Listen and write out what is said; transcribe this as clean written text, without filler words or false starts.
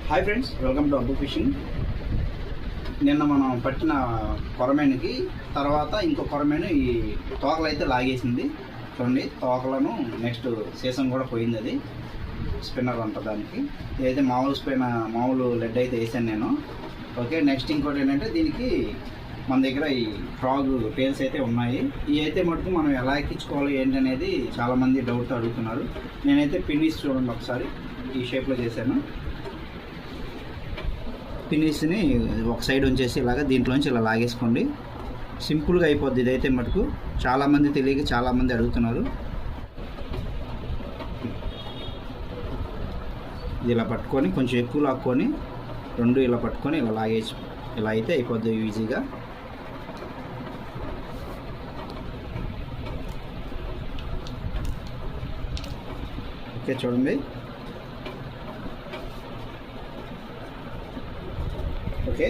Hi friends, welcome to Abbu fishing. నిన్న మనం పట్టిన కొరమేనుకి తర్వాత ఇంకో కొరమేను ఈ తోకలు అయితే లాగేసింది. చూడండి, తోకలను నెక్స్ట్ సీజన్ కూడా పోయింది. అది స్పిన్నర్ అంట దానికి. ఇదైతే మామూలు లెడ్ అయితే వేసాను నేను. ఓకే, నెక్స్ట్ ఇంకోటి ఏంటంటే దీనికి మన దగ్గర ఈ ఫ్రాగ్ టేల్స్ అయితే ఉన్నాయి. ఇవి అయితే మటుకు మనం ఎలా ఎక్కించుకోవాలి ఏంటనేది చాలామంది డౌట్తో అడుగుతున్నారు. నేనైతే పిన్నిస్ చూడండి ఒకసారి ఈ షేప్లో చేశాను. పిన్నిస్ని ఒక సైడ్ ఉంచేసి ఇలాగ దీంట్లోంచి ఇలా లాగేసుకోండి. సింపుల్గా అయిపోద్ది. ఇదైతే మటుకు చాలామంది తెలియక చాలామంది అడుగుతున్నారు. ఇది ఇలా పట్టుకొని కొంచెం ఎక్కువ లాక్కొని రెండు ఇలా పట్టుకొని ఇలా లాగేసి ఇలా అయితే అయిపోద్ది ఈజీగా. ఓకే, చూడండి. ఓకే,